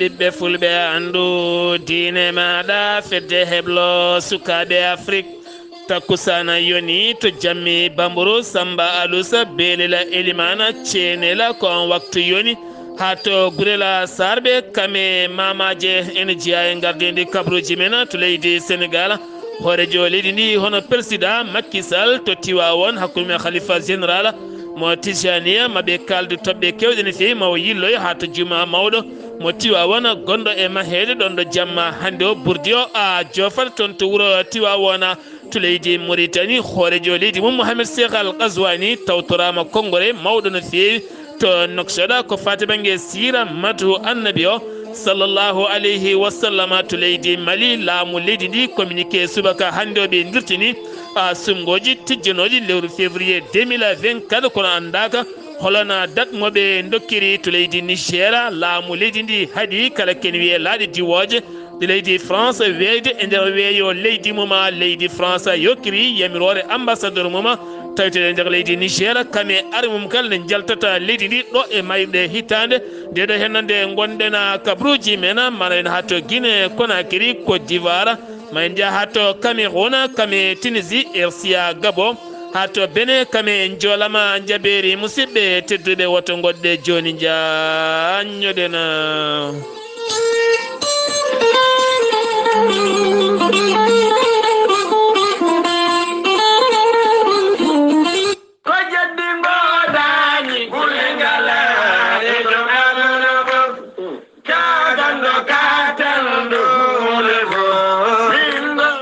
ɓiɓɓe fulɓe andu diine maɗa fedde heblo sukaɓe afrique takkusana yoni to jammi bamburu samba alusa belela elimana cenela ko on waktu yoni ha to gurela sarɓe kame mamaje ene jeeya e gardedi kabruji men to leydi sénégal hoorejo leydi ndi hono président Macky Sall to Tiwawon hakkude khalifa général mo tijaniya maɓe kalde toɓɓe kewɗe no fewi mawo yilloyo ha to juma mawɗo mo Tiwawon gonɗo e mahede ɗon ɗo jamma hande o ɓurdi o a jofat toon to wuuro Tiwawon to leydi Mauritanie hoorejo leydi mum Mouhamed Cheikh Al Qazwani tawtorama konngore mawɗo no fewi to Nouakchott ko fati banggue sira matu annabi o sallallahu alayhi wa sallam to leydi Mali laamu leydi ndi communiqué subaka hande o ɓe dirtini sumgoji tijjanoji lewru février 2024 kono andaka holona date moɓe dokkiri to leydi Niger laamu leydi ndi haaɗi kala ken wiye laaɗe diwoje de leydi France weyde e nder weeyo leydi muma leydi France yokkiri yamirore ambassadeur muma tawiteɗe nder leydi Niger kame ari mum kal ne jaltata leydi ndi ɗo e mayɓe hitande ndeɗo hennande gonɗena kabruji men mana en ha to Guinée Conakry Côte d'Ivoire ma en jaa ha to Cameroun kame Tunisie RCA Gabon ha to Benin kame joolama jaɓeri musidɓe tedduɓe woto goɗɗe joni jañoɗena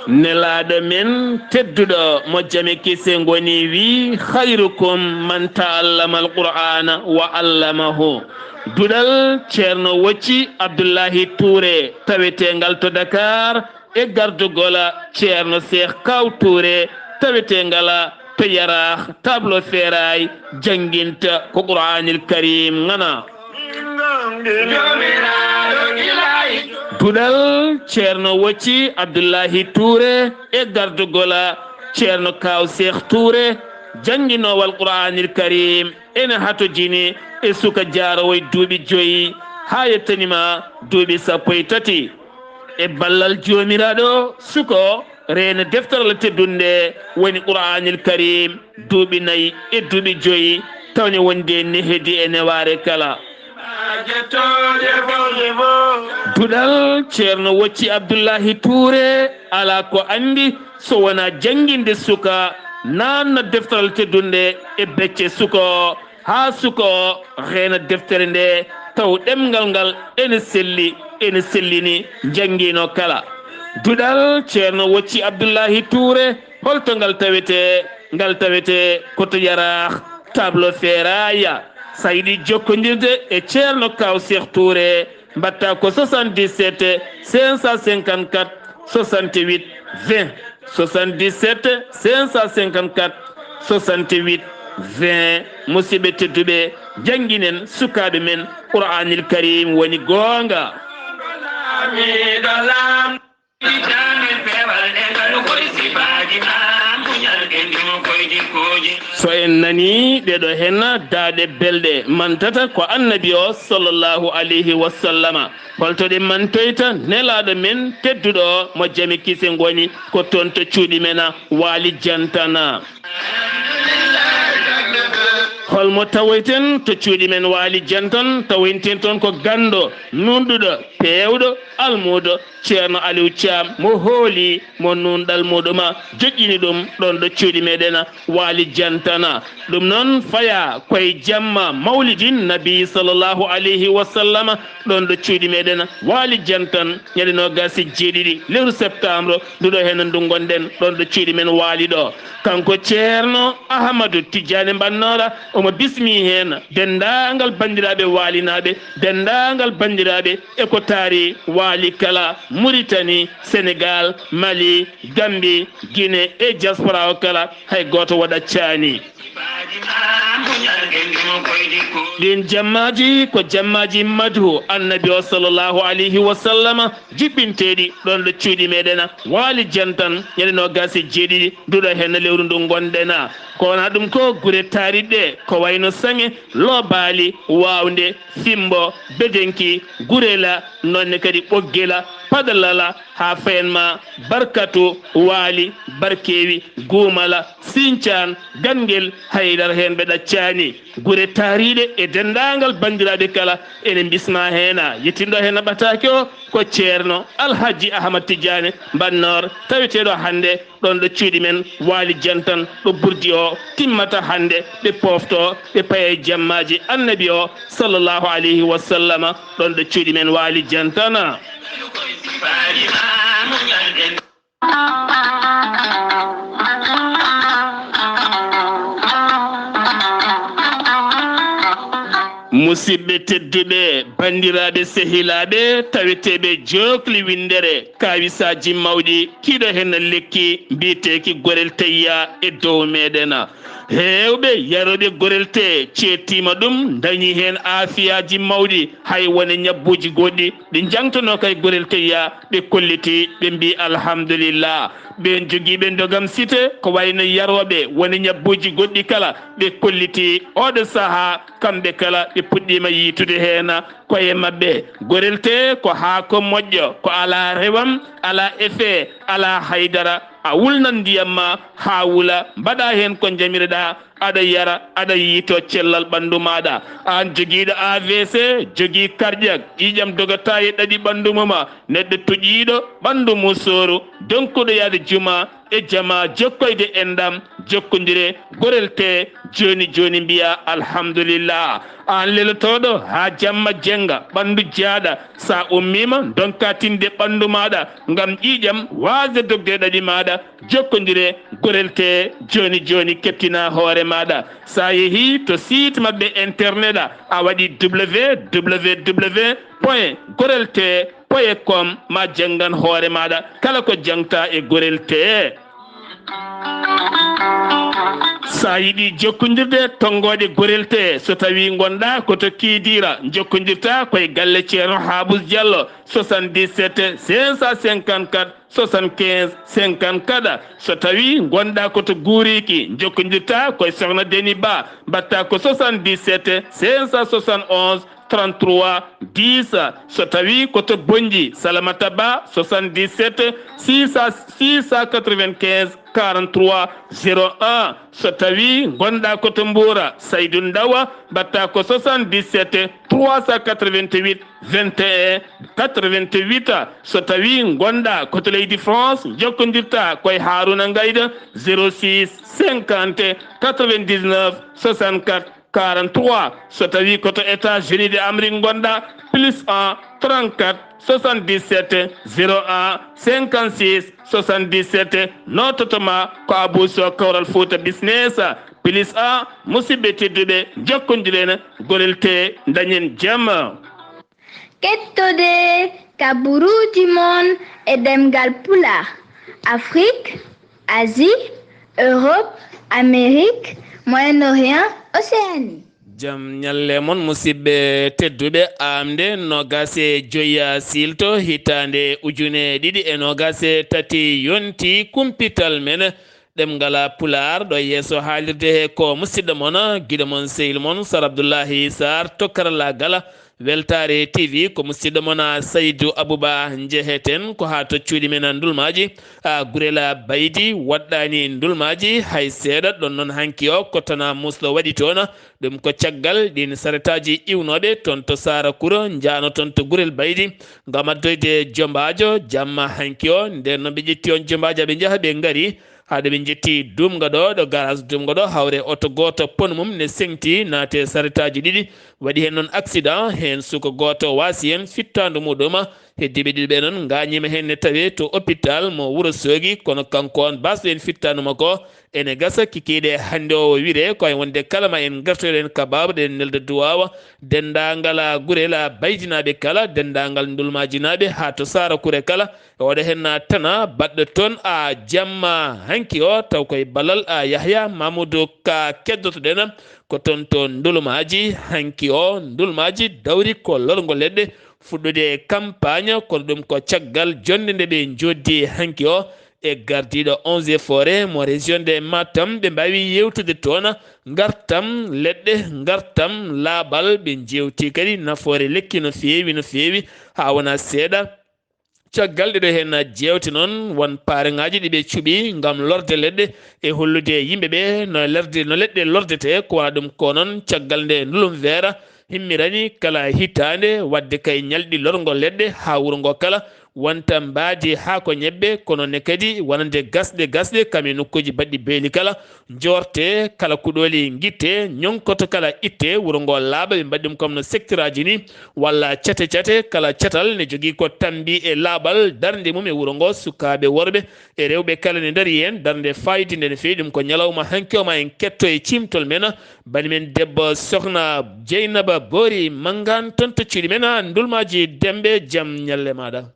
nelaɗo men tedduɗo mo jami kise goni wi khayrukum man ta'allama alqur'ana wa allamahu duɗal ceerno wocci Abdullaahi Touré tawetegal to Dakar e gardugola ceerno Cheikh Kaw Touré tawetegal to Yarah tableau feray janginta ko Qur'anil Karim ngana duɗal ceerno wocci Abdullaahi Touré e gardugola ceerno Kaw Cheikh Touré janginowal Qur'anil Karim ene hato jini e suka jarowoy duuɓi joyi ha yettanima duuɓi sappo e tati e ballal jomiraɗo suko reena deftaral teddunde woni Qur'anil Karim duuɓi nayyi e duuɓi joyi tawne wonde nehedi e neware kala duɗal ceerno wocci Abdullaahi Touré ala ko andi so wona janginde suka nanna deftaral teddunde e becce suko ha suko reena deftere nde taw ɗemgal ngal ene sellini jangino kala duɗal ceerno wocci Abdullaahi Touré holto ngal tawete koto Yarah tableau feraya sa yiɗi jokkodirde e ceerno Kaw Cheikh Touré mbatta ko 77 554 68 20 77 554 68 20 musidɓe tedduɓe jangguinen sukaɓe men Qur'anil Karim woni gonga so en nani ɗeɗo hen daaɗe belɗe mantata ko annabi o sallllahu alayhi wa sallama holtoɗe mantoyta nelaɗo men tedduɗo mo jami kise goni ko toon to cuuɗi men waali jantana holmo tawoyten to cuuɗi men waali jantan tawoynten toon ko gando nunɗuɗo pewɗo almudo ceerno Aliou Thiam mo hooli mo nunɗal muɗuma joƴƴini ɗum ɗon ɗo cuuɗi meɗen waali jantana ɗum noon faya koye jamma mawlidin nabi sallllahu alayhi wa sallam ɗon ɗo cuuɗi meɗen waali jantan ñande nogas jeeɗiɗi lewru septembre nduɗo hen ndu gonɗen ɗon ɗo cuuɗi men waali ɗo kanko ceerno Ahmadou Tidiane Bannora omo bismi hen dendagal bandiraɓe waalinaɓe dendagal bandiraɓe eko taari waali kala Mauritanie Sénégal Mali Gambie Guinée e diaspora o kala hay goto waɗa caani ɗin jammaji ko jammaji madhu annabi o sallllahu alayhi wa sallam jiɓɓinteɗi ɗon ɗo cuuɗi meɗen waali jantan ñande nogas e jeeɗiɗi nduɗo hen lewru ndu gonɗena ko wona ɗum ko gure taariɗe ko wayno sange lobaali wawnde fimbo bedenki gurela nonne kadi ɓoggela padalala ha fayenma barkatu waali barkewi guumala sincan gangel haydara hen ɓe ɗaccani gure taariɗe e dendagal bandiraɓe kala ene bisma hena yettinɗo hen naɓatake o ko ceerno alhaji ahmad tidiane bannor taweteɗo hande ɗon ɗo cuuɗi men waali jantan ɗo burdi o timmata hande ɓe pofto ɓe paye jammaji annabi o sallllahu alayhi wa sallama ɗon ɗo cuuɗi men waali jantana musidɓe tedduɓe bandiraɓe sehilaɓe taweteɓe jokli windere kawisaji mawɗi kiɗo hen lekki mbiteki gorel teyya e dow meɗena hewɓe yaroɓe gorel te cettima ɗum dañi hen afiyaji mawɗi hay wone ñabbuji goɗɗi ɗi jangtono kay gorel teyya ɓe kolliti ɓe mbi alhamdulillah ɓen joguiɓe dogam cité ko wayno yaroɓe woni ñabbuji goɗɗi kala ɓe kolliti oɗo saaha kamɓe kala ɓe puɗɗima yitude hen koye mabɓe gorel te ko haako moƴƴo ko ala rewam ala effet ala haydara a wulnan ndiyam ma ha wula mbaɗa hen ko jamireɗa aɗa yara aɗa yiito cellal ɓandu maɗa an joguiɗo AVC jogui cardiaque ƴiƴam dogata e ɗaɗi ɓandu muma neɗɗo toƴiɗo ɓandu musoru donkuɗo yaade juma e jama jokkoyde endam jokkodire gorel te joni joni mbiya alhamdulillah an lelotoɗo ha jamma jenga ɓandu jaaɗa sa ummima donka tinde ɓandu maɗa ngam ƴiƴam wasde dogde ɗaɗi maɗa jokkodire gorel te joni joni keptina hoore maɗa sa yeehi to site mabɓe internet a waɗi www.gorelte.com ma jangan hoore maɗa kala ko jangta e gorel te sa yiɗi jokkodirde tonggode gorel te so tawi gonɗa koto kiidira jokkodirta koye galle ceerno Habous Diallo 77 554 75 54 so tawi gonɗa koto guuriki jokkodirta koye sohna Deni Ba mbatta ko 77 571 33 10 so tawi koto Bonji Salamata Ba 77 695 43 01 so tawi gonɗa koto Mboura Saydou Ndawa mbatta ko 77 388 21 88 so tawi gonɗa koto leydi France jokkodirta koye Haruna Gayda 06 50 99 64 43 so tawi koto États-Unis d'Amérique gonɗa +1 34 77 01 56 77 nototoma ko Abouso Kawral Fouta Business +1 musidɓe tedduɓe jokkodirene gorel te dañen jaam kettode kaburuji mon e ɗemngal pulaar Afrique, Asie, Europe, Amérique, Moyen-Orient, Océanie. Jam nyalle mon musidɓe tedduɓe aaɓnde nogase joya silto hitande ujune ɗiɗi e nogase tati yonti kumpital men ɗemngala pulaar ɗo yeeso haalirde he ko musidɗo mon guiɗo mon sehil mon Sar Abdullaahi Saar tokkarala gala weltare TV ko musidɗo mon Saydou Abouba jeheten ko ha to cuuɗi men ndulmaji gurela baydi waɗɗani ndulmaji hay seeɗa ɗon noon hanki o kottana muslo waɗi toon ɗum ko caggal ɗin saretaji iwnoɓe toon to Sara Koura jano toon to gurel baydi ngam addoyde jombajo jamma hanki o nden noon ɓe ƴetti on jombajo ɓe jaaha ɓe gaari haade ɓe jetti dumga ɗo garage dumga ɗo hawre oto goto pon mum ne sengti naate saretaji ɗiɗi waɗi hen noon accident hen suka goto wasi hen fittandu muɗum heddiɓe ɗiɗi ɓe noon gañima hen ne tawi to hôpital mo Wourossogui kono kanko on basɗo en fittanduma ko ene gasa kikiɗe hande o wiire koye wonde kalama en gartoɗen kababa ɗen nelde duwawa dendagal gurela baydinaɓe kala dendagal ndulmajinaɓe ha to Sara Koura kala oɗo hen tana baɗɗo toon a jamma hanki o taw koye ballal Yahya Mamadou ka keddotoɗen ko toon to ndulmaji hanki o ndulmaji dawri ko lorgol leɗɗe fuɗɗude campagne kono ɗum ko caggal jonde nde ɓe joddi hanki o e gardiɗo 11 forêt mo région de Matam ɓe mbawi yewtude toon gartam leɗɗe gartam laaɓal ɓe jewti kadi nafoore lekki no feewi ha wona seeɗa caggal ɗeɗo hen jewte noon won pareŋaji ɗiɓe cuuɓi gam lorde leɗɗe e hollude yimɓeɓe no leɗɗe lordete ko wona ɗum ko noon caggal nde ndulum weera himmirani kala hitande wadde kay ñalɗi lorgol leɗɗe ha wuuro ngo kala wonta mbaadi ha ko ñebbe kono ne kadi wonande gasɗe kami nokkuji baɗɗi beeli kala jorte kala kuɗoli guitte ñonkoto kala itte wuuro ngo laaɓa ɓe mbaɗi ɗum comme no secteur aji ni walla cate kala catal ne jogui ko tambi e laaɓal darde mum e wuuro ngo sukaɓe worɓe e rewɓe kala ne daari hen darde fayidinde no fewi ɗum ko ñalawma hanki oma en ketto e cimtol men bani men debbo sokhna Dieynaba Bory Mangane toon to cuuɗi men ndulmaji Dembe jaam ñalle maɗa.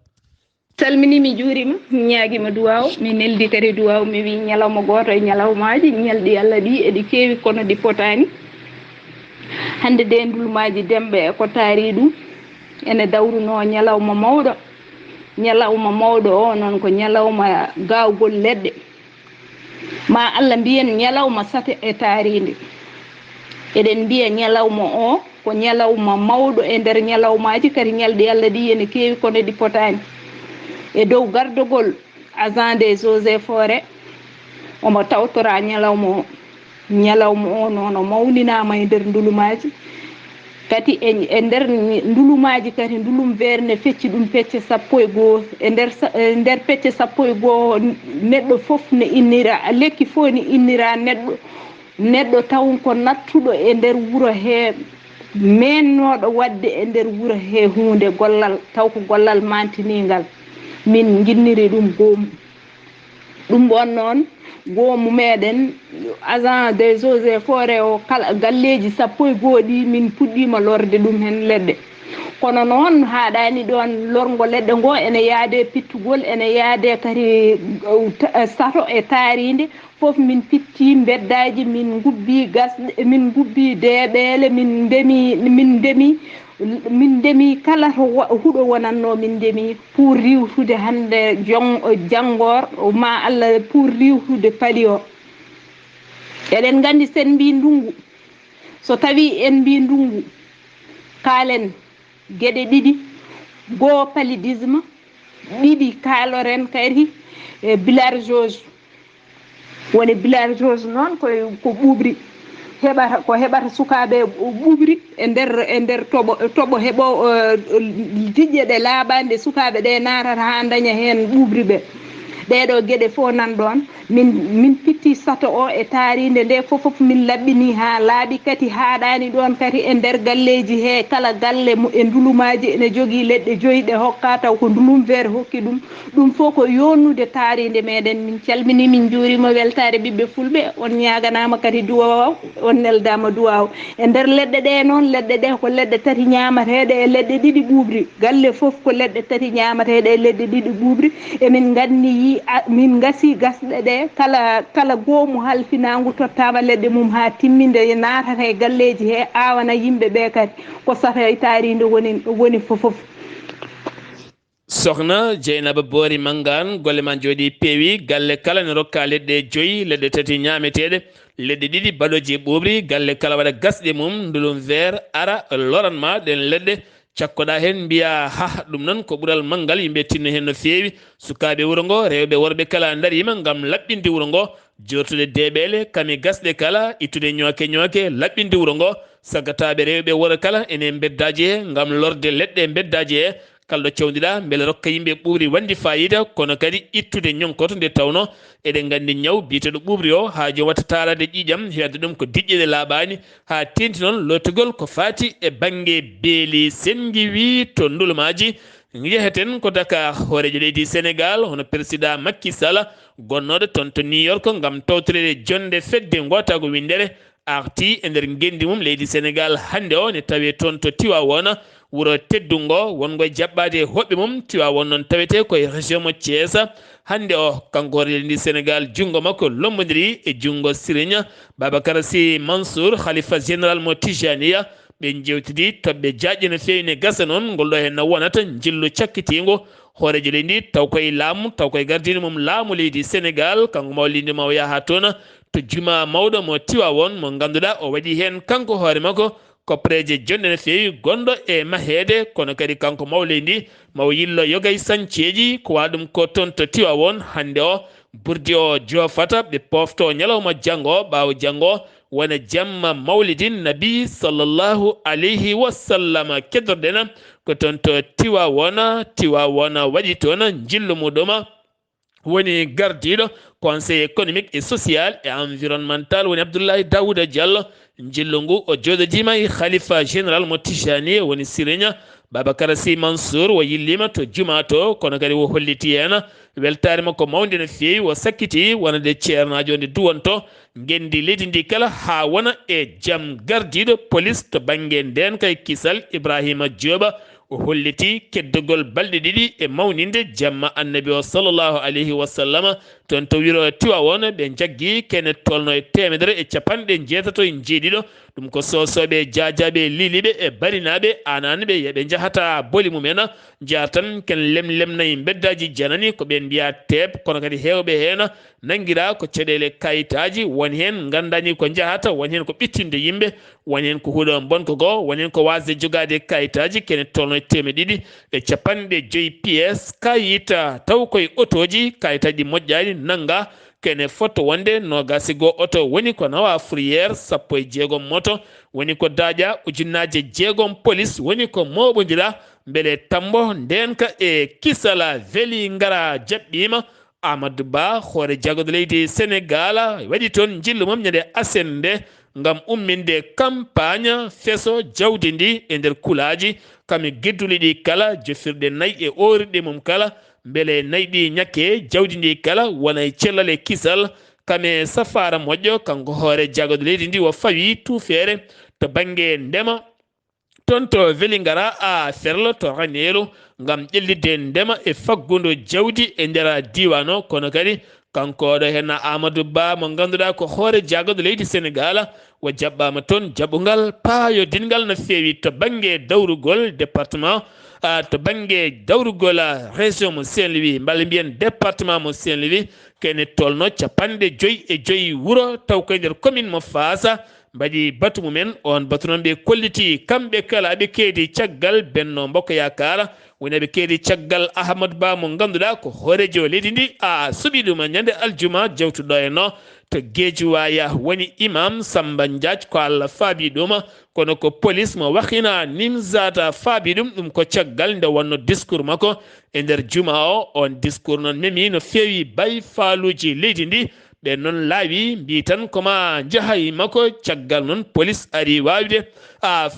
salmini mi juurima mi ñaaguima duwaw mi neldi kadi duwaw mi wi ñalawma goto e ñalawmaji ñalɗi Allah ɗi eɗi keewi kono ɗi potani hande de ndulmaji Dembe e ko taari ɗum ene dawruno ñalawma mawɗo o noon ko ñalawma gawgol leɗɗe ma Allah mbiyen ñalawma sate e taaride eɗen mbiya ñalawma o ko ñalawma mawɗo e nder ñalawmaji kadi ñalɗi Allah ɗi ene keewi kono ɗi potani e dow gardogol agent des eaux et forêts omo tawtora ñalawma o noon o mawninama e nder ndulumaji kadi e nder ndulumaji kadi ndulum weere ne fecci ɗum pecce 11 e nder pecce 11 neɗɗo foof ne innira lekki fof ne innira neɗɗo taw ko nattuɗo e nder wuuro he mennoɗo wadde e nder wuuro he hunde gollal taw ko gollal mantinigal min jinniri ɗum goomu ɗum ɗon noon goomu meɗen agent des eaux et forêts o kala galleji 11 ɗi min puɗɗima lorde ɗum hen leɗɗe kono noon haɗani ɗon lorgo leɗɗe ngo ene yaade pittugol ene yaade kadi sato e taaride foof min pitti beddaji min gubbi gasɗe min gubbi deeɓele min ndemi kala to huuɗo wonanno min ndemi pour riwtude hande janngor ma Allah pour riwtude paali o eɗen gandi sen mbi ndungu so tawi en mbi ndungu kaalen gueɗe ɗiɗi goo paludisme ɗiɗi kaaloren kadi e bilharziose woni bilharziose noon ko ɓuuɓri ko heɓata sukaɓe ɓuuɓri e nder toɓo heɓo tijje ɗe laaɓande sukaɓe ɗe natata ha daña hen ɓuuɓri ɓe ɗeɗo gueɗe fof nan ɗon min pitti sato o e taaride nde fof min laɓɓini ha laaɓi kadi haɗani ɗon kadi e nder galleji he kala galle e ndulumaji ene jogui leɗɗe 5 ɗe hokka taw ko ndulum weere hokki ɗum fof ko yonnude taaride meɗen min calmini min juurima weltare ɓiɓɓe fulɓe on ñaganama kadi duwaw on neldama duwaw e nder leɗɗe ɗe noon leɗɗe ɗe ko leɗɗe tati ñamateɗe e leɗɗe ɗiɗi ɓuuɓri galle foof ko leɗɗe tati ñamateɗe e leɗɗe ɗiɗi ɓuuɓri emin ganni min gasi gasɗe ɗe kala goomu halfinagu tottama leɗɗe mum ha timminde natata e galleji he awana yimɓe ɓe kadi ko sato e taaride woni fofof. sokhna Dieynaba Bory Mangane golle ma jooɗi peewi galle kala ne rokka leɗɗe 5 leɗɗe tati ñameteɗe leɗɗe ɗiɗi baɗoji ɓuuɓri galle kala waɗa gasɗe mum ndulum weere ara loranma ɗen leɗɗe cakkoɗa hen mbiya ɗum noon ko ɓuural manggal yimɓe tinno hen no fewi sukaɓe wuuro ngo rewɓe worɓe kala daarima gam laɓɓinde wuuro ngo jortude deeɓele kami gasɗe kala ittude ñooke laɓɓinde wuuro ngo saggataɓe rewɓe worɓe kala ene beddaji he gam lorde leɗɗe beddaji he kalɗo cewdiɗa beele rokka yimɓe ɓuuɓri wandi fayida kono kadi ittude ñonkoto nde tawno eɗen gandi ñaw biteɗo ɓuuɓri o ha joni watta tarade ƴiƴam hedde ɗum ko diƴƴeɗe laaɓani ha tenti noon lottugol ko fati e banggue beeli sen giwi to ndulumaji yeheten ko Dakar hoorejo leydi Sénégal hono président Macky Sall gonnoɗo toon to New York gam tawtorede jonde fedde gotago windere arti e nder gendi mum leydi Sénégal hande o ne tawe toon to Tivaouane wuro teddungo wongo jaɓɓade hoɓɓe mum Tivaouane noon tawete koye région mo Thiès hande o kanko hoore leydi Sénégal jungo makko lombodiri e jungo Serigne Babacar Sy Mansour khalifa général mo Tijaniya ɓe jewtidi toɓɓe jaƴƴe no fewi ne gasa noon ngol ɗo hen no wonata jillu cakkitigo hoorejo leydi ndi taw koye laamu taw koye gardine mum laamu leydi Sénégal kanko mawlinde ma o yaha toon to juma mawɗo mo Tiwawon mo ganduɗa o waɗi hen kanko hoore makko kopreje jonde no fewi gonɗo e mahede kono kadi kanko mawleydi mawo yillo yogay sañceji ko waɗum ko toon to Tiwawon hande o burdi o jofata ɓe pofto ñalawma janggo ɓawo janggo wona jamma mawlidin nabi sallllahu alayhi wa sallam keddorɗen ko toon to Tiwawon waɗi toon jillu muɗum woni gardiɗo conseil économique et social et environnemental woni Abdullaahi Diallo jillu ngu o joɗodima e khalifa général mo Tijani woni Sirigne Babacar Sy Mansour o yillima to juma to kono kadi o holliti hen weltare makko mawde no fewi o sakkiti wonade ceernajo nde duwonto gendi leydi ndi kala ha wona e jaam gardiɗo police to banggue nden kay kisal Ibrahima Dioba o holliti keddogol balɗe ɗiɗi e mawninde jamma annabi o sallllahu alayhi wa sallam toon to wiro Tiwawon ɓe jaggui kene tolno e temedere e capanɗe jeetato e jeeɗiɗo ɗum ko sosoɓe jajaɓe liliɓe e barinaɓe ananaɓe yeɓe jahata boli mumen jartan ken lemnayi beddaji janani ko ɓen mbiya teeb kono kadi hewɓe hen nanguira ko caɗele kayitaji woni hen gandani ko jahata woni hen ko ɓittinde yimɓe woni hen ko huuɗo bonko go woni hen ko wasde jogade kayitaji kene tolno e temedde ɗiɗi e capanɗe joyyi pièce kayita taw koye otoji kayitaji moƴƴani nanga kene foto wonde nogasi go oto woni ko nawa fourrière sappo e jeegom moto woni ko daƴa ujunnaje jeegom police woni ko moɓodira beele tambo ndenka e kisala weeli ngara jaɓɓima Amadou Ba hoore jagode leydi Sénégal waɗi toon jillu mum ñande asende ngam umminde campagne feso jawdi ndi e nder kulaji kami guedduli ɗi kala jofirɗe nayyi e ooriɗe mum kala beele nayyi ɗi ñakke jawdi ndi kala wona e cellal e kisal kame safara moƴƴo kanko hoore jagode leydi ndi o fawi tuufere to banggue ndema toon to weeli ngara a ferlo to ranelu ngam ƴellidde ndema e faggudu jawdi e nder diwan o kono kadi kanko ɗo hen Amadou Ba mo ganduɗa ko hoore jagode leydi Sénégal o jaɓɓama toon jaɓɓugal paayodingal no fewi to banggue dawrugol département to banggue dawrugol région mo Saint-Louis mballa mbiyen département mo Saint-Louis kene tolno capanɗe joyyi e joyyi wuuro taw koye nder commune mo Fassa mbaɗi batu mumen on batu noon ɓe kolliti kamɓe kala aɓe keedi caggal Benno Bokk Yakar woni aɓe keedi caggal Ahmadou Ba mo ganduɗa ko hoorejo leydi ndi a suɓi ɗum ñande aljuma jawtuɗo e no to Guédiawaye woni imam Samba Diath ko Allah faabi ɗum kono ko police mo wakina Nimzata faabi ɗum ko caggal nde wonno discours makko e nder juma o on discours noon memi no fewi bay faaluji leydi ndi ɓe noon laawi mbi tan koma jahay makko caggal noon police ari wawde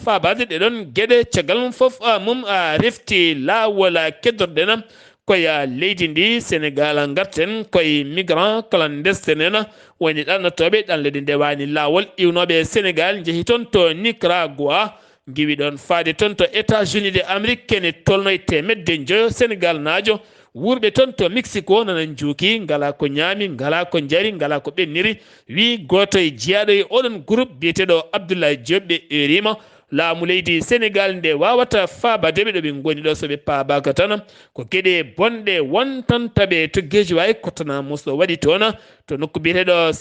faabade ɗeɗon gueɗe caggal mum foof mum refti laawol keddorɗen koye leydi ndi Sénégal garten koye migrant clandestin en woni ɗannotoɓe ɗanlede ndewani laawol iwnoɓe Sénégal jeehi toon to Nicaragua giwi ɗon faade toon to États-Unis de Amérique kene tolno e temedde joyo Sénégal naajo wurɓe toon to Mexico nana juuki ngala ko ñaami ngala ko jari ngala ko ɓenniri wi goto e jeeyaɗo e oɗon groupe biyeteɗo Abdoulaye Diop ɓe erima laamu leydi Sénégal nde wawata faabadeɓe ɗo ɓe goni ɗo soɓe paabaka tan ko gueɗe bonɗe wontantaɓe to Guédiawaye kotana musɗo waɗi toon to nokku biyeteɗo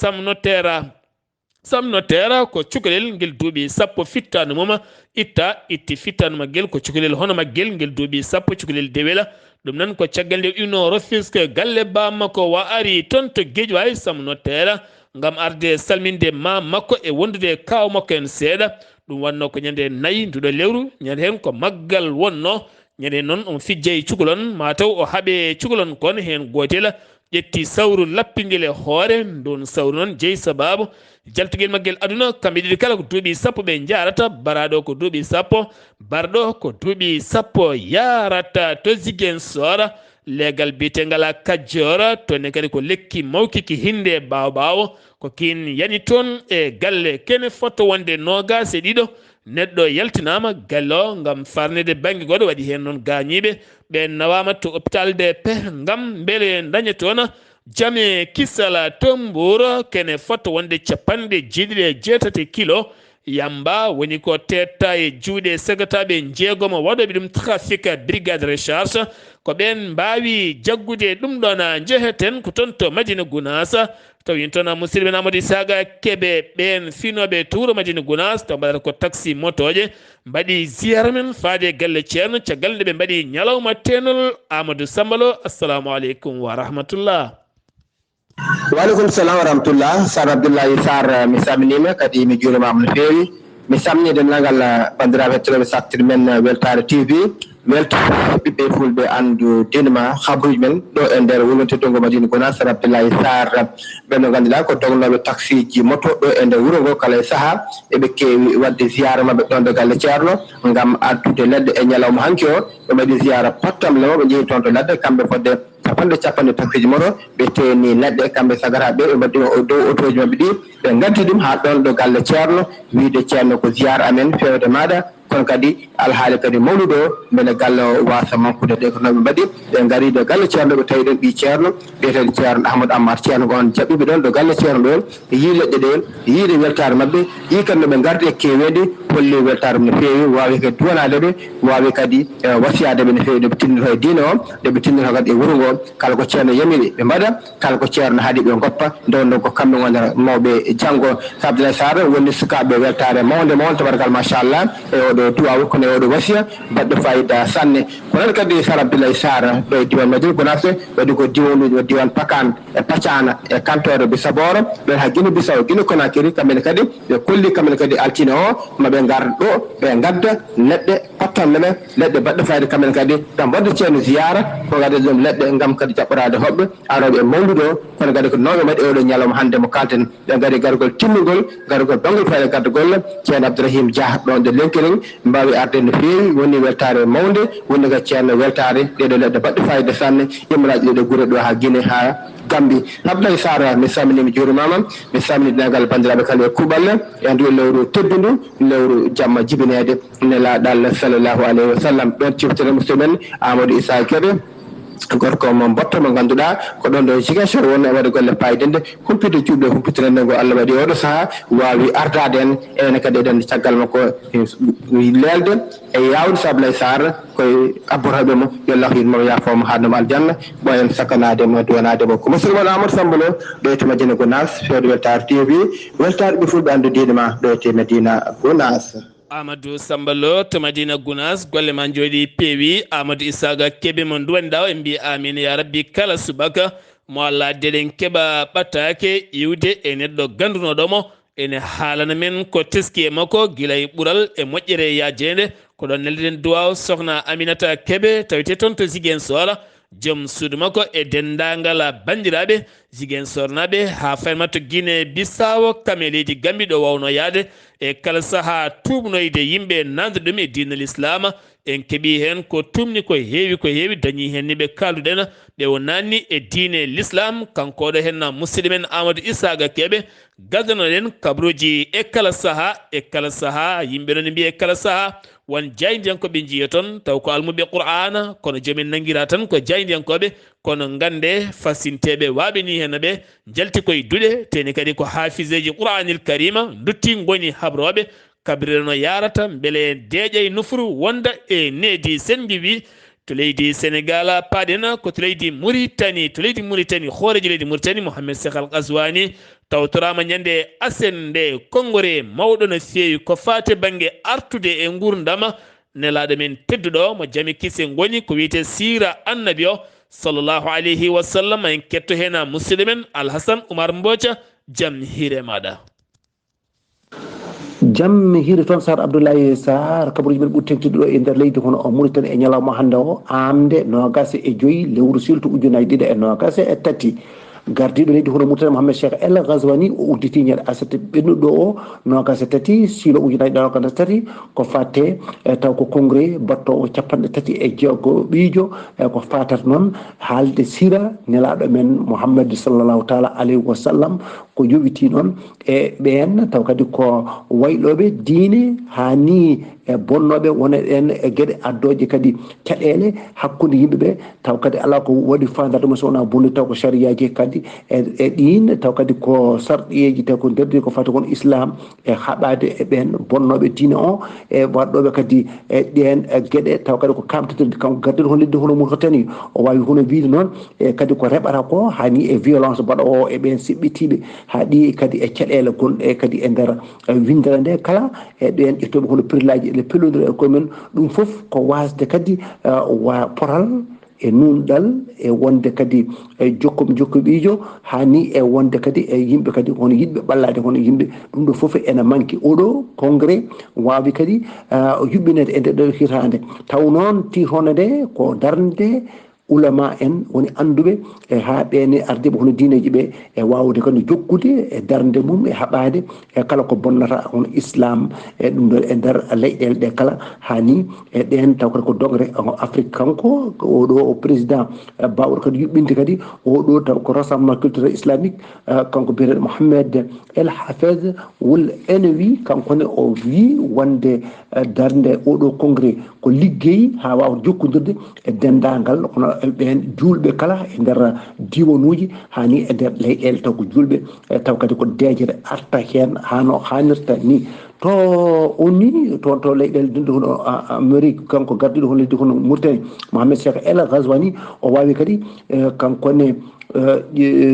Sam Notaire ko cukalel ngel duuɓi sappo fittanu mum itti fittanuma guel ko cukalel hono maggel ngel duuɓi sappo cukalel dewela ɗum nan ko caggal nde ino Rufisque galle bammakko wa ari toon to Guédiawaye Sam Notaire ngam arde salminde ma makko e wondude kaw makko en seeɗa ɗum wanno ko ñande nayyi nduɗo lewru ñande hen ko maggal wonno ñande noon on fijjey cukalon mataw o haaɓe cukalon kon hen gotel ƴetti sawru lappinguel e hoore ndon sawru noon jeeyi sababu jaltiguel maggel aduna kamɓe ɗiɗi kala ko duuɓi sappo ɓe jarata baraɗo ko duuɓi sappo barɗo ko duuɓi sappo yarata to Ziguinchor leegal biyetegal Kadior toon kadi ko lekki mawkiki hinde ɓawo ko kin yani toon e galle kene fotto wonde nogas e ɗiɗo neɗɗo yaltinama galle o ngam farnede banggue goɗo waɗi hen noon gañiɓe ɓe nawama to hôpital de paix ngam beele daña toon jame kisala to Mbour kene fotto wonde capanɗe jeeɗiɗi e jeetati kilo yamba woni ko tetta e juuɗe segataɓe jeegomo waɗoɓe ɗum trafic brigade recherche ko ɓen mbawi jaggude ɗum ɗon jeheten ko toon to Madina Gounass tawi toon musidɓe Amadou Saga keɓe ɓen finoɓe touro Madina Gounass taw mbaɗata ko taxi motoje mbaɗi ziyara men faade galle ceerno caggal nde ɓe mbaɗi ñalawma tenol Amadou Sambalo assalamu aleykum wa rahmatullah. Waleykum salam wa rahmatullah. Sar Abdullaahi Saar mi salminima kadi mi juurimama no feewi mi salmini denndaangal bandiraɓe hettoɓe sattir men Weltare TV weltare ɓiɓɓe fulɓe andu dinma habruji men ɗo e nder wuro teddungo Madina Gounass. Sar Abdullaahi Saar ɓen ganduɗa ko dognoɓe taxi ji moto ɗo e nder wuro ngo kala e saaha eɓe kewi wadde ziyara mabɓe ɗon ɗo galle ceerno gam addude leɗɗe e ñalawma hanki o ɓe mbaɗi ziyara pattam lemo ɓe jeehi toon to leɗɗe kamɓe fodde capanɗe taxiji moto ɓe teni leɗɗe kamɓe sagaraɓe ɓe mbaɗi o dow autoji mabɓe ɗi ɓe gaddi ɗum ha ɗon ɗo galle ceerno wiide ceerno ko ziyara amen fewde maɗa kono kadi alhaali kadi mawlude o beele galle o wasa mankude de ko noɓe mbaɗi ɓe garide galle ceerno ɓe tawi ɗon ɓi ceerno biyeteɗo ceerno Ahmadou Ammar ceerno ko on jaɓɓiɓe ɗon ɗo galle ceerno ɗon yi leɗɗe ɗen yiide weltare mabɓe yi kadi noɓe gardi e kewede holli weltare no feewi wawi kadi duwanadeɓe wawi kadi wasiyadeɓe no feewi ɗeɓe tindito e diine o ɗeɓe tindito kadi e wuuro ngo kala ko ceerno yamiri ɓe mbaɗa kala ko ceerno haaɗi ɓe goppa nde ko kamɓe gonata mawɓe janggo. Abdoulaye Saar woni sukaɓe weltare mawde tabarakallah machallah e oɗo duwaw kono e oɗo wasiya baɗɗo fayida sanne kono kadi Sar Abdoulaye Saar ɗo e diwan Madina Gounass waɗi ko diwanuji o diwan Pakane e Pacana e kantore Bisaboro ɓen ha Guinée Bissau Guinée Conakry kamɓene kadi ɓe kolli kamɓene kadi altine o maɓe gar ɗo ɓe gadda leɗɗe pattanɗeɓe leɗɗe baɗɗo fayida kamɓene kadi gam wadde ceerno ziyara ko gadda ɗum leɗɗe gam kadi jaɓɓorade hoɓɓe aroɓe e mawlude o kono kadi ko noɓe mbaɗi oɗo ñalawma hande mo kalten ɓe gari gargol timmugol gargol bangol fayida gaddagol ceerno Abdourahim Dia ɗon de Lenkeling mbawi arde no feewi woni weltare mawde woni ka ceerno weltare ɗeɗo leɗɗe baɗɗo fayida sanne yimiraji ɗeɗo guure ɗo ha Guinée ha Gambie. Abdoulaye Saar mi salmini mi juurimama mi salmini dengal bandiraɓe kala e kuuɓal e ndu lewru teddudu lewru jamma jibinede nelaɗal sallllahu alayhi wa sallam ɗon ciftere musidɗo men Amadou Issa Kébé gorko mo mbotta mo ganduɗa ko ɗon ɗo Ziguinchor woni e waɗa golle paydinde humpide juuɓe humpitirende ngo Allah waɗi oɗo saaha wawi ardade en ene kadi eɗen caggal makko lelde e yawde so Abdoulaye Saar koye abbotoɓe mo yo Allah yitmo yafomo haadnoma aljanna ɓoyen sakanademo duwanademo ko musidɗo moon Amadou Sambalo ɗo ete Madina Gounass fewde Weltare TV weltare ɓe fulɓe andu diine ma ɗo ete Madina Gounass. Amadou Sambalo to Madina Gounass golle ma jooɗi peewi. Amadou Isaga keɓe mo duwanɗa en mbi amin ya rabbi kala subaka mo Allah deɗen keɓa ɓattake iwde e neɗɗo gandunoɗomo ene haalana men ko teski e makko guila e ɓuural e moƴƴere yajede ko ɗon nelden duwaw sohna Aminata Keɓe tawite toon to Ziguinchor joom suudu makko e dendagal bandiraɓe Ziguinchor naɓe ha fayma to Guinée Bissau kam e leydi Gambie ɗo wawno yaade e kala saaha tubnoyde yimɓe nande ɗum e diinal islam en keeɓi hen ko tumni ko heewi dañi hen ni ɓe kalduɗen ɓe wonanni e diine l'islam kankoɗo hen musidɗo men Amadou Isaga Keɓe gaddanoɗen kabruji e kala saaha yimɓe ɗon mbiye kala saaha won jaydiyankoɓe jiiya toon taw ko almuɓe Qur'ana kono joomin nanguira tan ko jaydiyankoɓe kono gande fasinteɓe waɓe ni hen ɓe jalti koye duɗe teni kadi ko hafiseji Qur'anil Karima dutti goni habroɓe kabrira no yarata beele deeƴay nufuru wonda e needi sen mbiwi to leydi Sénégal paɗen ko to leydi Mauritanie hooreji leydi Mauritanie Mohamed Cheikh Al Qaswani tawtorama ñande asende konngore mawɗo no feewi ko fate banggue artude e gurdama nelaɗo men tedduɗo mo jami kise goni ko wiyete sira annabi o sallllahu alayhi wa sallam en ketto hen musidɗo men Alhassane Oumar Mbotia jaam hiire maɗa. jam hiiri toon Sar Abdoulaye Saar kabaruji men ɓuri tengtude ɗo e nder leydi hono o Mauritanie e ñalawma hannde o amde 25 lewru siltu ujunaje ɗiɗi e 23 gardiɗo leydi hono Mauritanie Mohamed Cheikh El Ghazouani o udditi ñande asete ɓennuɗo o 23 silo ujunaje 23 ko fatte taw ko congrès battowo 30 ɓiijo ko fatata noon haalde sira nelaɗo men Mouhammad sallllahu taala alayhi wa sallam ko yowiti noon e ɓen taw kadi ko wayloɓe diine ha ni e bonnoɓe wona en e gueɗe addoje kadi caɗele hakkude yimɓeɓe taw kadi ala ko waɗi fandade mum sowona bonde taw ko sariyaji kadi e ɗin taw kadi ko sarɗiyeji taw ko nderdi ko fata kon islam e haɓade e ɓen bonnoɓe diine o e waɗɗoɓe kadi e ɗen gueɗe taw kadi ko kamtetirde kanko gardiɗo hon leddi hono Mauritanie o wawi hono wiide noon e kadi ko reɓata ko hani e violence baɗo o e ɓen siɓɓitiɓe ha ɗi kadi e caɗele gonɗe kadi e nder windere nde kala e ɗen ƴettoɓe hono prillaji ele pelodira e koyemen ɗum foof ko wasde kadi wa poral e nunɗal e wonde kadi e jokkoɓijo hani e wonde kadi e yimɓe kadi hono yiɗɓe ɓallade hono yimɓe ɗum ɗo foof ene manque oɗo congrès wawi kadi yuɓɓinede e nder ɗo hitande taw noon tihone nde ko darde ulama en woni anduɓe e ha ɓene ardiɓe hono diineji ɓe e wawde kadi jokkude e darde mum e haɓade e kala ko bonnata hono islam e ɗum ɗo e nder leyɗele ɗe kala hani e ɗen taw kadi ko dogre Afrique kanko oɗo o président bawɗo kadi yuɓɓinde kadi oɗo taw ko rassemblement culturel islamique kanko biyeteɗo Mohamed El Hafez wol ene wi kankone o wi wonde darde oɗo congrès ko liggey ha wawa jokkodirde e dendagal hono ɓen julɓe kala e nder diwanuji hani e nder leyɗele taw ko julɓe taw kadi ko deejere arta hen hano hannirta ni to oni to leyɗele dunde hono Amérique kanko gardiɗo hono leddi hono Mauritanie Mohamed Cheikh El Ghazouani o wawi kadi kankone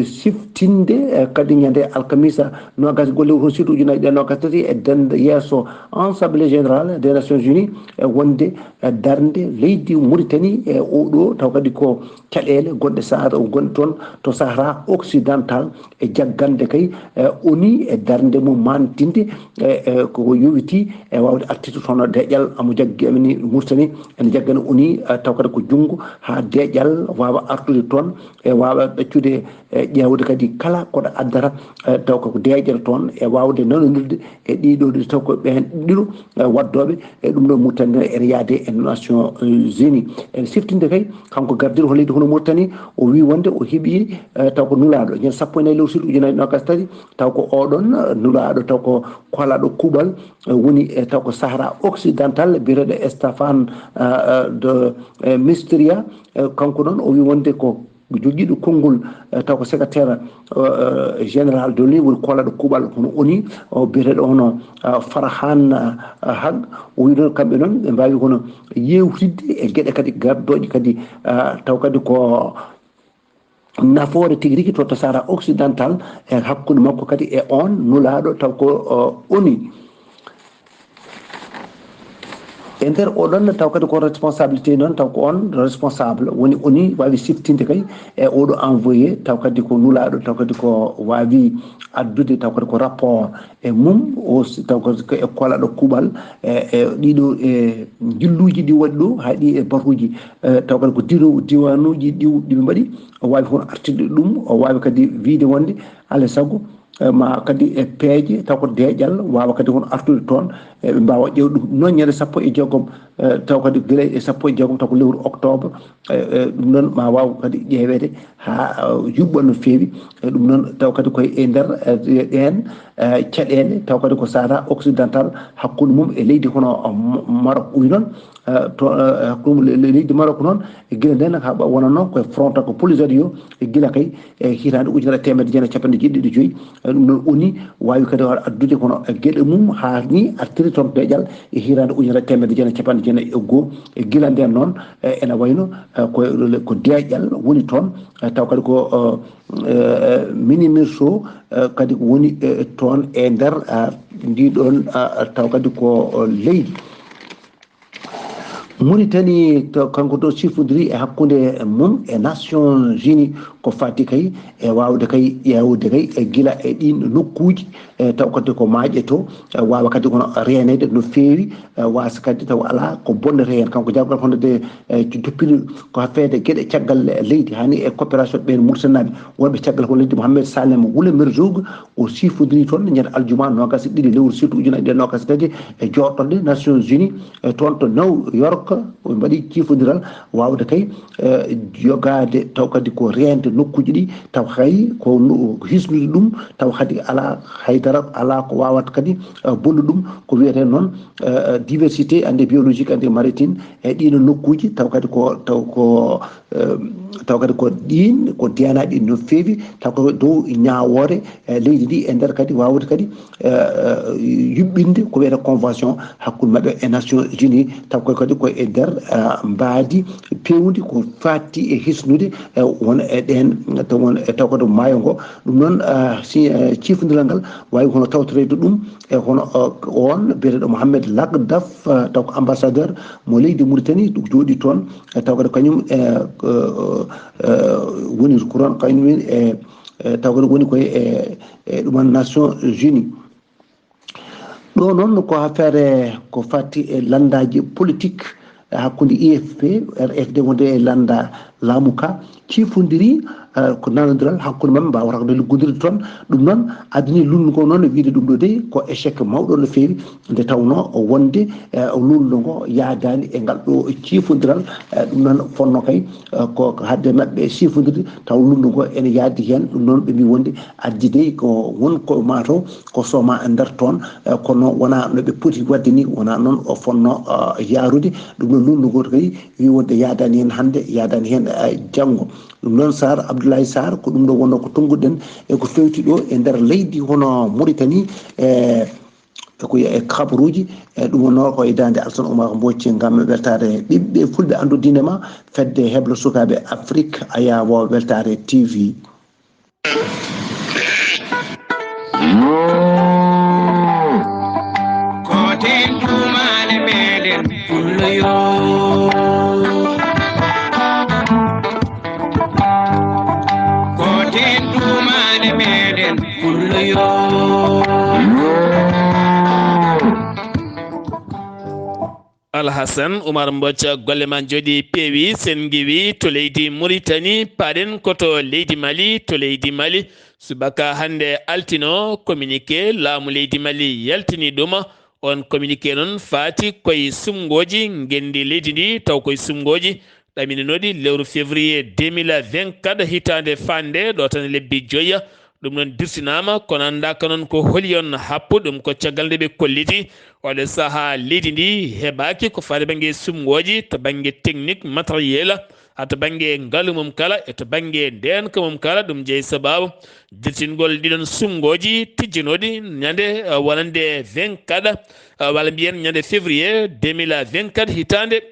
siftinde kadi ñande alkamisa nogas golle hono surtout ujunaji ɗe nogas tati e dende yesso assemblée générale des nations unies wonde darde leydi Mauritanie e oɗo taw kadi ko caɗele gonɗe sahara gonɗe toon to Sahara occidental e jaggande kay oni e darde mum mantinde ko yowiti e wawde artirde toon deƴƴal amo jaggi amini Mauritanie ene jaggani oni taw kadi ko junggo ha deƴƴal wawa artude toon e wawa ɗaccude ƴewde kadi kala koɗo addata taw ko deƴƴere toon e wawde nanodirde e ɗiɗo ɗi taw ko ɓen ɗiɗo waddoɓe e ɗum ɗo Mauritanie ene yaade e Nations Unies ene siftinde kay kanko gardiɗo hono leydi hono Mauritanie o wi wonde o heeɓi taw ko nulaɗo ñande sappo e nayyi lewru suudu ujunaje nogas tati taw ko oɗon nulaɗo taw ko kolaɗo kuuɓal woni taw ko Sahara occidental biyeteɗo Stéphane de Misteria kanko noon o wi wonde ko joguiɗo konngol taw ko secrétaire général de l'ONU woni kolaɗo kuuɓal hono ONU o biyeteɗo hono Farhan Haq o wi noon kamɓe noon ɓe mbawi hono yewtidde e gueɗe kadi gardoje kadi taw kadi ko nafoore tigui rigui to Sahara occidental e hakkude makko kadi e on nulaɗo taw ko ONU e nder oɗon taw kadi ko responsabilité noon taw ko on responsable woni oni wawi siftinde kay e oɗo envoyé taw kadi ko nulaɗo taw kadi ko wawi addude taw kadi ko rapport e mum o taw kadi ko e kolaɗo kuuɓal e ɗiɗo e jilluji ɗi waɗi ɗo ha ɗi e batuji taw kadi ko diwanuji ɗiɓe mbaɗi o wawi hono artirde ɗum o wawi kadi wiide wonde alay saago ma kadi e peeje taw ko deƴƴal wawa kadi hono artude toon ɓe mbawa ƴewde ɗum noon ñande sappo e jeegom taw kadi guila e sappo e jeegom taw ko lewru octobre ɗum noon ma waw kadi ƴeewede ha yuɓɓa no feewi ɗum noon taw kadi koye e nder ɗen caɗele taw kadi ko Sahara occidental hakkude mum e leydi hono Maroc ɓuuri noon to hakkude leydi Maroc noon e guila nden ha wona noon koye fronta ko Polisario e guila kay e hitande ujunere temedde jeenayyi capanɗe jeeɗiɗi e joyyi ɗum noon oni wawi kadi addude kono gueɗe mum ha ni artiri toon deƴƴal e hirande ujunere temedde jeenayyi capanɗe jeenayyi e goho e guila nden noon ene wayno ko deƴƴal woni toon taw kadi ko minimirso kadi woni toon e nder ndiɗon taw kadi ko leydi Mauritanie to kanko to sifodiri e hakkude mum e Nations Unies ko fati kay e wawde kay ƴewde kay e guila e ɗin nokkuji taw kadi ko maaƴe to wawa kadi kono renede no feewi wasa kadi taw ala ko bonnete hen kanko jabgal hondede doppini ko feede gueɗe caggal leydi hani e coopération ɓen Mauritanaɓe wonɓe caggal ko leydi Mohamed Salem Wule Merzoug o sifodiri toon ñande aljuma nogas ɗiɗi lewru surtout ujunaje ɗe nogas tati e joɗɗonde Nations Unies toon to New York ɓe mbaɗi cifodiral wawde kay jogade taw kadi ko rende nokkuji ɗi taw hay ko hisnude ɗum taw kadi ala haydara ala ko wawata kadi bollu ɗum ko wiyete noon diversité ande biologique ande maritime e ɗino nokkuji taw kadi ko ɗin ko diyanaɗi no feewi taw ko dow ñawore leydi ndi e nder kadi wawde kadi yuɓɓinde ko wiyete convention hakkude mabɓe e Nations Unies taw koy kadi koye e nder mbaadi pewdi ko fatti e hisnude won e ɗen taw kadi maayo ngo ɗum noon cifodiral ngal wawi hono tawtorede ɗum e hono on biyeteɗo Mohamed Lagdaf taw ko ambassadeur mo leydi Mauritanie jooɗi toon taw kadi kañum woni couron kañum taw kadi woni koye e ɗuman Nations Unies ɗo noon ko affaire ko fatti e landaji politique hakkude IFP RFD wonde e landa laamu ka cifodiri ko nanodiral hakkude mabɓe mbawa takde liggodirde toon ɗum noon adini lullu ngo noon wiide ɗum ɗo de ko échec mawɗo no feewi nde tawno wonde lullu ngo yaadani e ngal ɗo cifodiral ɗum noon fonno kay ko hadde mabɓe cifodirde taw lullu ngo ene yaadi hen ɗum noon ɓe mbi wonde addi de ko wonko mataw ko soma e nder toon kono wona no ɓe poti wadde ni wona noon o fonno yaarude ɗum noon lullu ngo kadi wi wonde yaadani hen hande yaadani hen janggo ɗum noon Sar Abdullaahi Saar ko ɗum ɗo wonno ko tongguɗen e ko fewti ɗo e nder leydi hono Mauritanie ko e kabaruji ɗum wonno ko e dande Alassane Oumar Mbocci gam weltare ɓiɓɓe fulɓe andu diine ma fedde heblo sukaɓe Afrique a yawo weltare TV koten tumane meɗen fulloyo Alhasan Oumar Mbocca golle ma jooɗi peewi sen giwi to leydi Mauritanie paɗen koto leydi Mali to leydi Mali subaka hande altino communiqué laamu leydi Mali yaltini ɗum on communiqué noon faati koye sumgoji gendi leydi ndi taw koye sumgoji ɗamininoɗi lewru février 2024 hitande fande ɗo tan lebbi joyya ɗum noon dirtinama kono andaka noon ko holi on happu ɗum ko caggal nde ɓe kolliti oɗo saaha leydi ndi heɓaki ko faade banggue sumgoji to banggue technique matériel hato banggue ngaalu mum kala e to banggue ndenka mum kala ɗum jeeyi sababu dirtingol ɗiɗon sumgoji tijjinoɗi ñande wonande 24 walla mbiyen ñande février 2024 hitande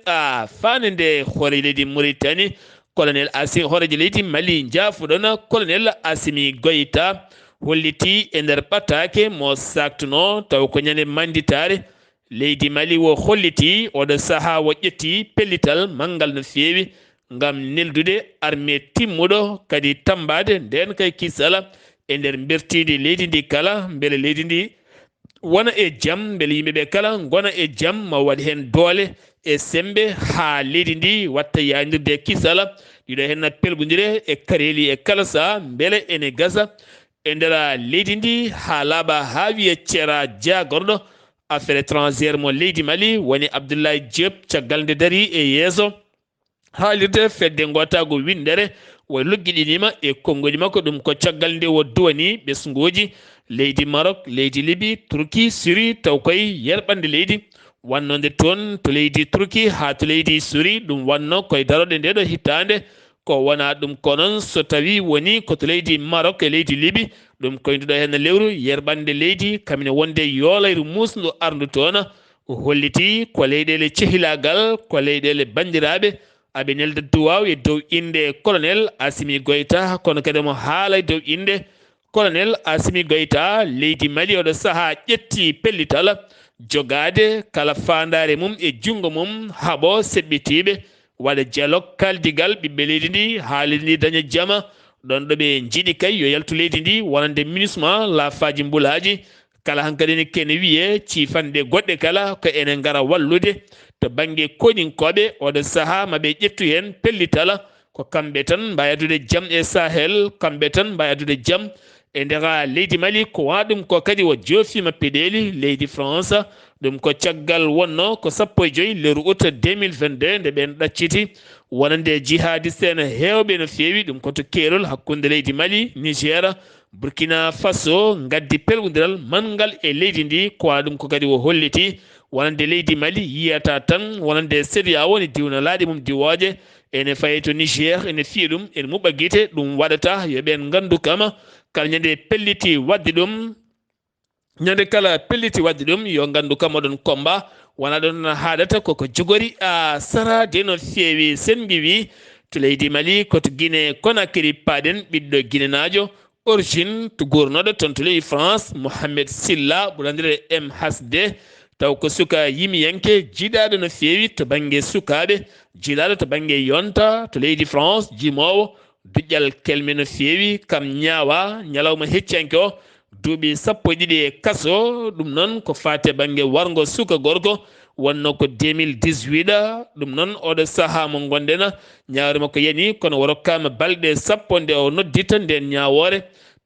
fande nde hoore leydi Mauritanie colonel Assimi horejo leydi Mali jaafuɗon colonel Assimi Goïta holliti e nder ɓattake mo saktuno taw ko ñande manditare leydi Mali wo holliti oɗo saaha wo ƴetti pellital manggal no feewi ngam neldude armée timmuɗo kadi tambade nden kay kisala e nder bertide leydi ndi kala beele leydi ndi wona e jaam beele yimɓeɓe kala gona e jaam ma waɗi hen doole e sembe ha leydi ndi watta yadirde kisala ɗiɗo henna pelgodire e kareli e kala saha beele ene gasa e nder leydi ndi ha laaɓa ha wiye ceera jagorɗo affaire étrangére mo leydi Mali woni Abdullahi Diop caggal nde dari e yeeso haalirde fedde gotago windere wo logguiɗinima e kongoji makko ɗum ko caggal nde wo duwani ɓesguji leydi Maroc leydi Libye Turquie Syrie taw koye yerɓande leydi wannode toon to leydi Turquie ha to leydi Syrie ɗum wanno koye daroɗe ndeɗo hittande ko wona ɗum ko noon so tawi woni koto leydi Maroc e leydi Libye ɗum koynduɗo hen lewru yerɓande leydi kamine wonde yoolayru musɗo ardu toon holliti ko leyɗele cehilagal ko leyɗele bandiraɓe aɓe nelda duwaw e dow inde colonel Assimi Goïta kono kadi mo haala e dow inde colonel Assimi Goïta leydi Mali oɗo saaha ƴetti pellital jogade kala fandare mum e jungo mum haaɓo seɓɓitiɓe waɗa dialogue kaldigal ɓiɓɓe leydi ndi ha leydi ndi daña jama ɗon ɗo ɓe jiiɗi kay yo yaltu leydi ndi wonande MINUSMA laafaji mbulaji kala hankkadi ne kene wiye ciifanɗe goɗɗe kala ko ene gara wallude to banggue koninkoɓe oɗo saaha maɓe ƴettu hen pellital ko kamɓe tan mbawi addude jaam e Sahel kamɓe tan mbawi addude jaam e nder leydi Mali ko waɗum ko kadi o joofima peɗeli leydi France ɗum ko caggal wonno ko 15 lewru août 2022 nde ɓen ɗacciti wonande jihadiste en hewɓe no feewi ɗum koto keerol hakkunde leydi Mali Niger Burkina Faso gaddi pelgodiral mangal e leydi ndi ko waɗa ɗum ko kadi o holliti wonande leydi Mali yiyata tan wonande CEDEAO woni diwna laaɗi mum diwoje ene fayi to Niger ene fiya ɗum ene muɓa guite ɗum waɗata yo ɓen gandu kama kala ñande pelliti wadde ɗum ñande kala pelliti wadde ɗum yo gandu kam oɗon komba wona ɗon haɗata koko jogori a sarade no feewi sen mbiwi to leydi Mali koto Guinée Conakry paɗen ɓiɗɗo guinénajo origine to gurnoɗo toon to leydi France Mohamed Silla ɓurandire MHD taw ko suka yimiyanke jiiɗaɗo no feewi to banggue sukaɓe jiilaɗo to banggue yonta to leydi France jimowo duƴƴal kelme no feewi kam ñaawa ñalawma heccanke o duuɓi 12 kaso ɗum noon ko fate banggue wargo suka gorko wonno ko 2018 ɗum noon oɗo saaha mo gonɗen ñawre makko yani kono o rokkama balɗe 10 nde o noddita nden ñawore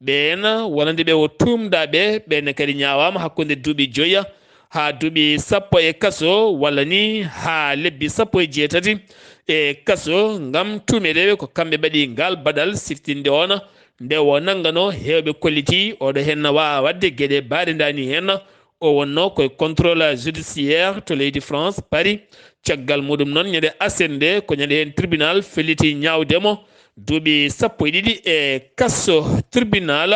ɓen wonande ɓe o tumdaɓe ɓenne kadi ñawama hakkude duuɓi joyya ha duuɓi 10 kaso walla ni ha lebbi 18 e kaso gam tumeɗeɓe ko kamɓe mbaɗi ngal baɗal siftinde ona nde o nangano hewɓe kolliti oɗo hen wawa wadde gueɗe baɗe dani hen o wonno koye contrôle judiciaire to leydi France Paris caggal muɗum noon ñande asende ko ñande hen tribunal felliti ñawdemo duuɓi 12 e kasso tribunal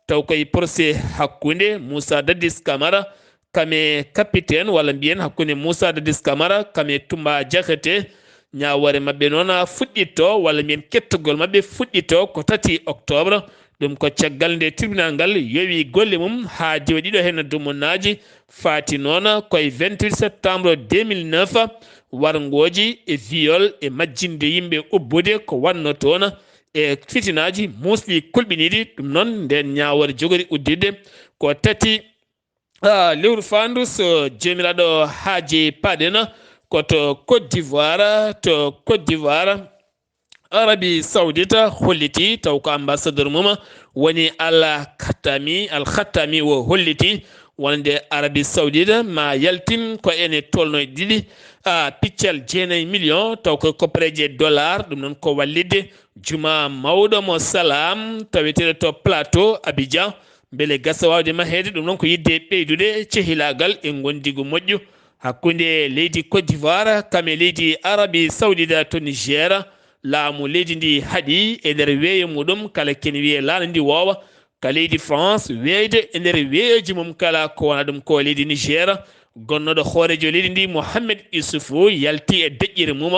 taw koye procès hakkude Moussa Dadis Camara kame capitaine walla mbiyen hakkude Moussa Dadis Camara kame Toumba Diakhaté ñawore mabɓe noon fuɗɗitto walla mbiyen kettogol mabɓe fuɗɗitto ko 3 octobre ɗum ko caggal nde tribunal ngal yowi golle mum ha diwa ɗiɗo hen dumunnaji faati noon koye 28 septembre 2009 wargoji e viol e majjinde yimɓe ubbude ko wanno toon e fitinaji musli kulɓiniɗi ɗum noon nden ñawore jogori uddidde ko 3 lewru fandu so jomiraɗo haaji paɗena koto Côte d'Ivoire Arabie Saoudite holliti taw ko ambassadeur mum woni al khattami o holliti wonde Arabie Saoudite ma yaltin ko ene tolno ɗiɗi piccal 9 million taw ko koppareje dollar ɗum noon ko wallidde juma mawɗo mo salam taweteɗo to plateau Abidjan beele gasa wawde mahede ɗum noon ko yidde ɓeydude cehilagal e gondigu moƴƴu hakkude leydi Côte d'Ivoire kame leydi Arabie Saoudite to Niger laamu leydi ndi haaɗi e nder weeyo muɗum kala kene wiye laana ndi woowa ka leydi France weyde e nder weeyoji mum kala ko wona ɗum ko leydi Niger gonnoɗo hoorejo leydi ndi Mohamed Issoufou yalti e deƴƴere mum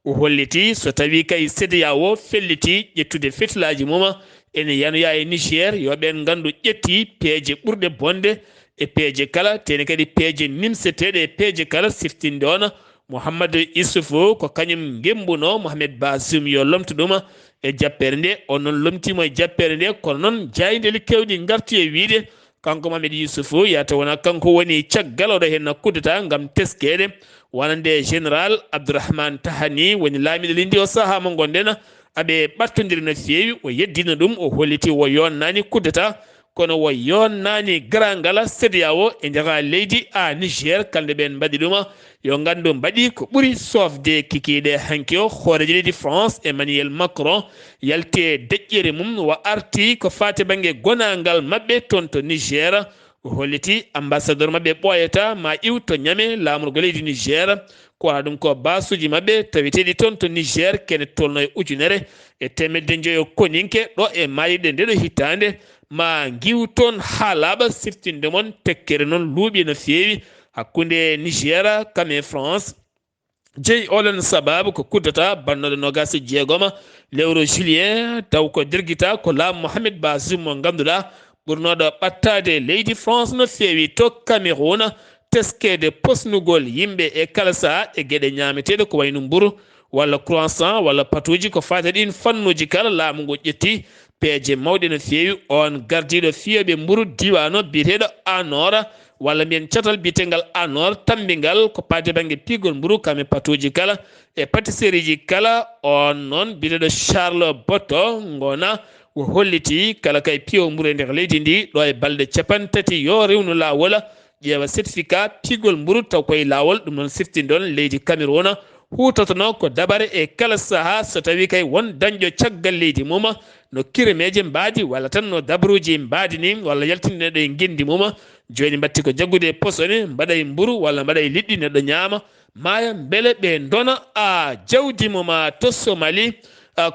o holliti so tawi kay CEDEAO felliti ƴettude fetilaji mum ene yanoya e Niger yo ɓen gandu ƴetti peeje ɓurɗe bonde e peeje kala tene kadi peeje nimseteɗe e peeje kala siftinde on Mouhamadou Issoufou ko kañum gembuno Mohamed Bazoum yo lomto ɗum e jappere nde on noon lomtimo e jappere nde kono noon jayideli kewɗi garti e wiide kanko Mohamed Issoufou yata wona kanko woni caggal oɗo hen kuddata gam teskede wonande général Abdourahmane Tahani woni laamiɗo lindi o saaha mo gonɗen aɓe ɓattodiri no feewi o yeddino ɗum o holliti wo yonnani kuddata kono wo yonnani garangal CEDEAO e nder leydi Niger kamɓe ɓen mbaɗi ɗum yo gandu mbaɗi ko ɓuuri sofde kikiɗe hanki o hoorejo leydi France Emmanuel Macron yalti e deƴƴere mum wo arti ko fate banggue gonangal mabɓe toon to Niger o holliti ambassadeur mabɓe ɓoyata ma iwto ñame lamorgo leydi Niger ko wona ɗum ko basuji mabɓe taweteɗi toon to Niger kene tolno e ujunere e temedde joyo koninke ɗo e mayiɗe ndeɗo hitande ma giw toon ha laaɓa siftinde moon tekkere noon luuɓi no feewi hakkude Niger kame France jeeyi oɗon sababu ko kuddata bannoɗo nogas jeegoma lewru juillet taw ko dirguita ko laamu Mohamed Bazoum mo ganduɗa ɓurnoɗo ɓattade leydi France no feewi to Cameroun teskede posnugol yimɓe e kala saha e gueɗe ñameteɗe ko wayno mburu walla croissant walla patuji ko fate ɗin fannuji kala laamu ngu ƴetti peeje mawɗe no feewi on gardiɗo fiyoɓe mburu diwano biyeteɗo Anor walla mbiyen catal biyetegal Anor tambingal ko pade banggue pigol mburu kame patuji kala e pâtisserie ji kala on noon biyeteɗo Charles Botto gona o holliti kala kay piyo mburu e nder leydi ndi ɗo e balɗe 30 yo rewnu lawol ƴeewa certificat pigol mburu taw koye lawol ɗum noon siftindon leydi Cameroun hutotono ko dabare e kala saaha so tawi kay won dañƴo caggal leydi mum no kiremeje mbaadi walla tan no dabruji mbaadi ni walla yaltinde neɗɗo e guendi mum joni mbatti ko jaggude posone mbaɗa e mburu walla mbaɗa e liɗɗi neɗɗo ñaama maya beele ɓe dona jawdi mum to Somalie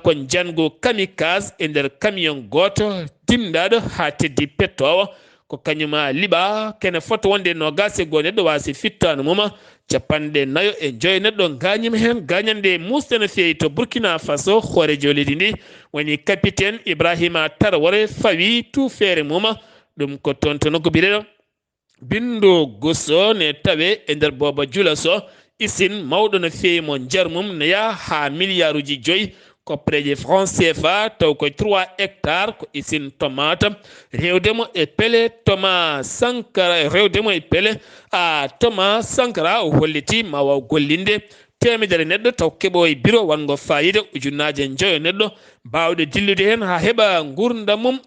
ko jango kamikaze e nder camion goto timɗaɗo ha teddi pettowo ko kañuma liɓa kene foto wonde no gase go neɗɗo wasi fittano mum capanɗe nayo e joyi neɗɗo gañima hen gañande musde no fewi to Burkina Faso hoorejo leydi ndi woni capitaine Ibrahima Traoré fawi tufere mum ɗum ko toon to nokku biɗeɗo bindo gosso ne tawe e nder Boba Jula so isin mawɗo no fewi mo jar mum ne yaha ha milliard uji 5 koppreje franc CFA taw koye 3 hectares ko isin tomate rewdemo e pele Thomas Sankara rewdemo e pele Thomas Sankara o holliti ma waw gollinde temedere neɗɗo taw keɓo e bureau wango fayida ujunnaje joyo neɗɗo bawɗo dillude hen ha heɓa gurdam mum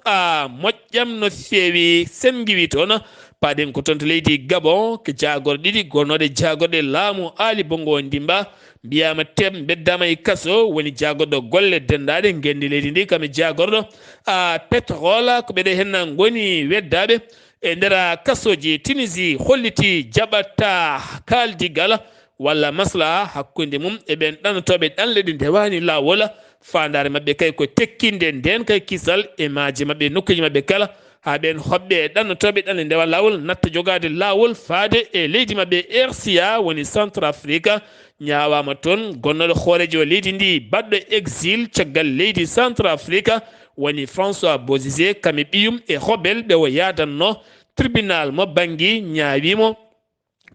moƴƴam no fewi sen giwi toon paɗen ko toon to leydi Gabon ko jagor ɗiɗi gonnoɗe jagorɗe laamu Ali Bongo Ndimba mbiyama tem beddama e kaso woni jagorɗo golle dendaɗe gendi leydi ndi kami jagorɗo pétrole ko ɓeɗe hen goni weddaɓe e nder kasoji Tunisie holliti jaɓata kaldigal walla maslaha hakkude mum e ɓen ɗanotoɓe ɗanle ɗi ndewani lawol fandare mabɓe kay ko tekkinde nden kay kisal e maaje mabɓe nokkuji mabɓe kala ha ɓen hoɓɓe ɗannotoɓe ɗanle ndewa lawol natta jogade lawol faade e leydi mabɓe RCA woni Centrafrique ñawama toon gonnoɗo hoorejo leydi ndi baɗɗo exil caggal leydi Centrafrique woni François Bozizé kami ɓiyum e hoɓel ɓe o yadanno tribunal mo bangui ñaawimo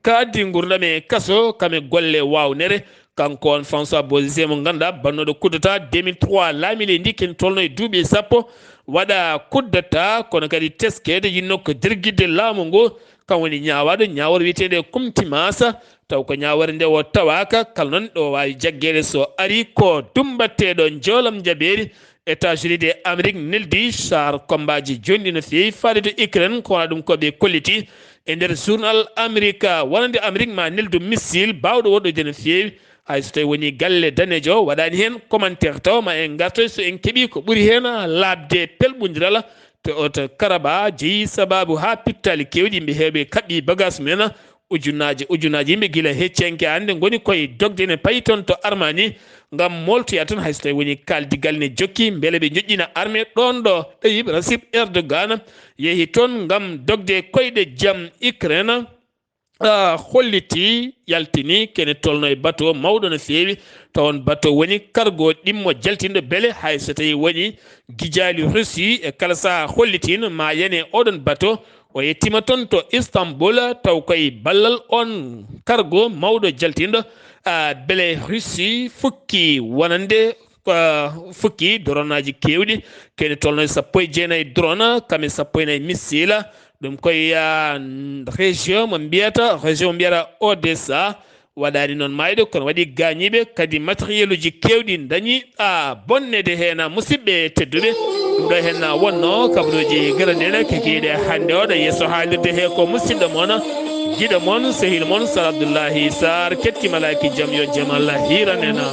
kaddi gurdam e kaso kame golle wawnere kanko on François Bozizé mo ganduɗa bannoɗo kuddata 2003 laamile ndi ken tolno e duuɓi sappo waɗa kuddata kono kadi teskede yinno ko dirguidde laamu ngu kam woni ñawaɗo ñawore wiyetede kumtimasa taw ko ñawore nde o tawaka kala noon ɗo wawi jaggede so ari ko dumbatteɗo joolam jaɓeri États-Unis de Amérique neldi char combaji jondi no fewi faade to Ukraine ko wona ɗum koɓe kolliti e nder journal Amérique wonande Amérique ma neldu missile bawɗo woɗɗoyde no fewi hay so tawi woni galle danejo waɗani hen commentaire taw ma en gartoy so en keeɓi ko ɓuuri hen labde pelɓodiral to oto Karaba jeeyi sababu ha pittali kewɗi yimɓe heeɓe kaɓɓi bagage mumen ujunaji yimɓe guila heccenke hande goni koye dogde ne payi toon to Armani ngam moltoya toon hayso tawi woni kaldigal ne jokki beele ɓe joƴƴina armé ɗon ɗo Tayyip Recep Erdogan yeehi toon ngam dogde koyɗe jaam Ukraine holliti yaltini kene tolno e bateau mawɗo no fewi tawon bateau woni cargo ɗimmo jaltinɗo beele hayso tawi woni guijali Russie e kala saaha hollitino ma yane oɗon bateau o yettima toon to Istanbul taw koye ballal on cargo mawɗo jaltinɗo beele Russie fukki wonande fukki drone aji kewɗi kene tolno e 19 drone kame 19 missile ɗum koye région mo mbiyata Odessa waɗani noon mayde kono waɗi gañiɓe kadi matériel uji kewɗi dañi bonnede hen musidɓe tedduɓe ɗum ɗo hen wonno kabaruji garanɗeɗe kekiɗe hande oɗo yesso haalirde he ko musidɗo moon jiɗo moon sehil moon Sar Abdullaahi Saar ketti malaki jaam yo jaam Allah hiranena